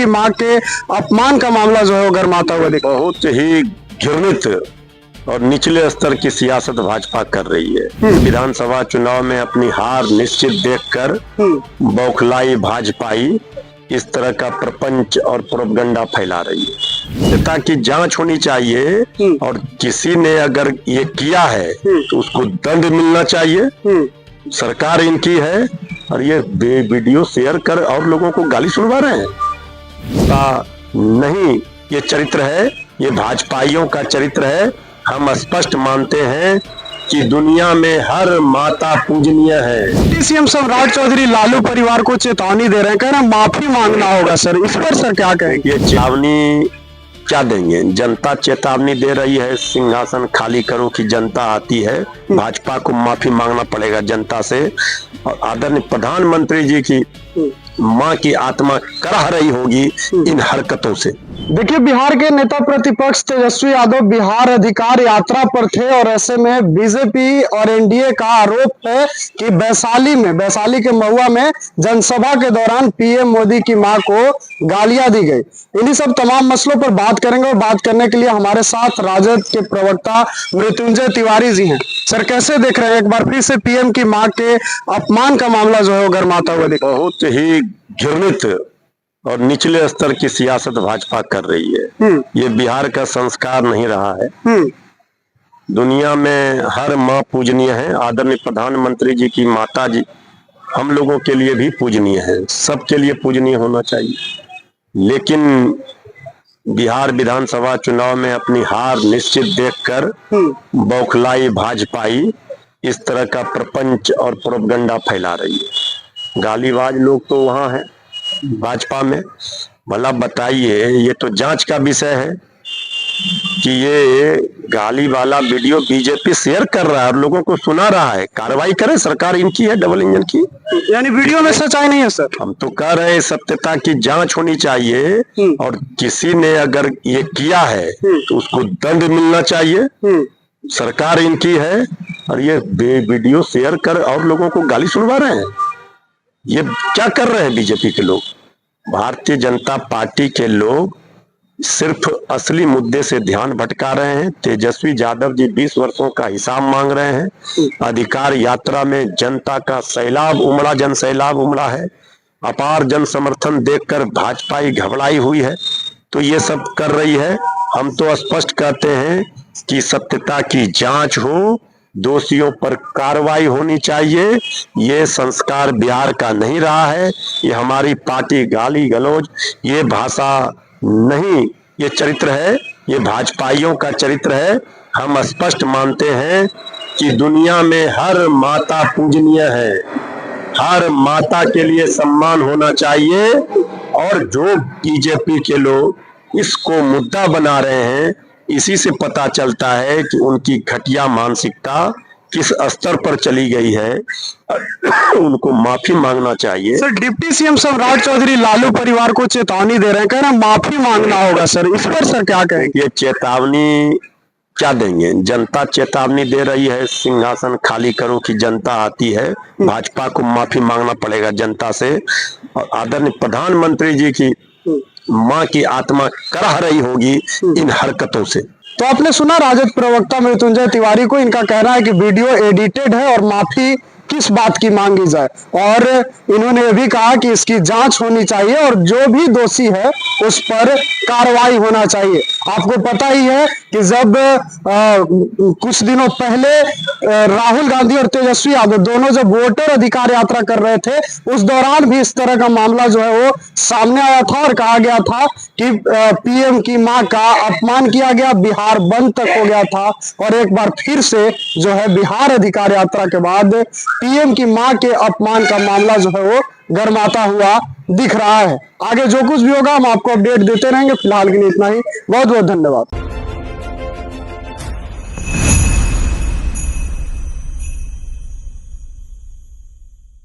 की मां के अपमान का मामला जो है वो गर्माता हुआ दिखा। बहुत ही घृणित और निचले स्तर की सियासत भाजपा कर रही है। विधानसभा चुनाव में अपनी हार निश्चित देखकर बौखलाई भाजपाई इस तरह का प्रपंच और प्रोपगंडा फैला रही है। ताकि जांच होनी चाहिए और किसी ने अगर ये किया है तो उसको दंड मिलना चाहिए। सरकार इनकी है और ये वीडियो शेयर कर और लोगों को गाली सुनवा रहे हैं। नहीं, ये चरित्र है, ये भाजपाइयों का चरित्र है। हम स्पष्ट मानते हैं कि दुनिया में हर माता पूजनीय है। सीएम सम्राट चौधरी लालू परिवार को चेतावनी दे रहे हैं, कह रहे हैं माफी मांगना होगा सर। इस पर सर क्या कहेंगे? ये चेतावनी क्या देंगे? जनता चेतावनी दे रही है, सिंहासन खाली करो की जनता आती है। भाजपा को माफी मांगना पड़ेगा जनता से और आदरणीय प्रधानमंत्री जी की मां की आत्मा कराह रही होगी इन हरकतों से। देखिए, बिहार के नेता प्रतिपक्ष तेजस्वी यादव बिहार अधिकार यात्रा पर थे और ऐसे में बीजेपी और एनडीए का आरोप है कि वैशाली के महुआ में जनसभा के दौरान पीएम मोदी की मां को गालियां दी गई। इन्हीं सब तमाम मसलों पर बात करेंगे और बात करने के लिए हमारे साथ राजद के प्रवक्ता मृत्युंजय तिवारी जी हैं। सर, कैसे देख रहे हैं एक बार फिर से पीएम की मां के अपमान का मामला जो है वो गर्माता हुआ दिखा? बहुत ही घृणित और निचले स्तर की सियासत भाजपा कर रही है। ये बिहार का संस्कार नहीं रहा है। दुनिया में हर माँ पूजनीय है। आदरणीय प्रधानमंत्री जी की माता जी हम लोगों के लिए भी पूजनीय है, सबके लिए पूजनीय होना चाहिए। लेकिन बिहार विधानसभा चुनाव में अपनी हार निश्चित देखकर बौखलाई भाजपाई इस तरह का प्रपंच और प्रोपगंडा फैला रही है। गालीबाज लोग तो वहां है भाजपा में। भला बताइए, ये तो जांच का विषय है कि ये गाली वाला वीडियो बीजेपी शेयर कर रहा है और लोगों को सुना रहा है। कार्रवाई करे, सरकार इनकी है, डबल इंजन की। यानी वीडियो में सच्चाई नहीं है सर? हम तो कह रहे हैं सत्यता की जांच होनी चाहिए और किसी ने अगर ये किया है तो उसको दंड मिलना चाहिए। सरकार इनकी है और ये वीडियो शेयर कर और लोगों को गाली सुनवा रहे हैं। ये क्या कर रहे हैं बीजेपी के लोग? भारतीय जनता पार्टी के लोग सिर्फ असली मुद्दे से ध्यान भटका रहे हैं। तेजस्वी यादव जी 20 वर्षों का हिसाब मांग रहे हैं। अधिकार यात्रा में जनता का सैलाब उमड़ा, जन सैलाब उमड़ा है। अपार जन समर्थन देखकर भाजपा घबराई हुई है, तो ये सब कर रही है। हम तो स्पष्ट कहते हैं कि सत्यता की जांच हो, दोषियों पर कार्रवाई होनी चाहिए। ये संस्कार बिहार का नहीं रहा है। ये हमारी पार्टी गाली गलौज, ये भाषा नहीं, ये चरित्र है, ये भाजपाइयों का चरित्र है। हम स्पष्ट मानते हैं कि दुनिया में हर माता पूजनीय है, हर माता के लिए सम्मान होना चाहिए। और जो बीजेपी के लोग इसको मुद्दा बना रहे हैं, इसी से पता चलता है कि उनकी घटिया मानसिकता किस स्तर पर चली गई है। उनको माफी मांगना चाहिए। सर, डिप्टी सीएम सम्राट चौधरी लालू परिवार को चेतावनी दे रहे हैं, कह रहे हैं माफी मांगना होगा सर। इस पर सर क्या कहेंगे? ये चेतावनी क्या देंगे? जनता चेतावनी दे रही है, सिंहासन खाली करो की जनता आती है। भाजपा को माफी मांगना पड़ेगा जनता से और आदरणीय प्रधानमंत्री जी की मां की आत्मा कराह रही होगी इन हरकतों से। तो आपने सुना राजद प्रवक्ता मृत्युंजय तिवारी को। इनका कहना है कि वीडियो एडिटेड है और माफी किस बात की मांगी जाए, और इन्होंने ये भी कहा कि इसकी जांच होनी चाहिए और जो भी दोषी है उस पर कार्रवाई होना चाहिए। आपको पता ही है कि जब कुछ दिनों पहले राहुल गांधी और तेजस्वी यादव दोनों जब वोटर अधिकार यात्रा कर रहे थे, उस दौरान भी इस तरह का मामला जो है वो सामने आया था और कहा गया था कि पीएम की मां का अपमान किया गया, बिहार बंद तक हो गया था। और एक बार फिर से जो है बिहार अधिकार यात्रा के बाद पीएम की मां के अपमान का मामला जो है वो गर्माता हुआ दिख रहा है। आगे जो कुछ भी होगा हम आपको अपडेट देते रहेंगे। फिलहाल के लिए इतना ही। बहुत बहुत धन्यवाद।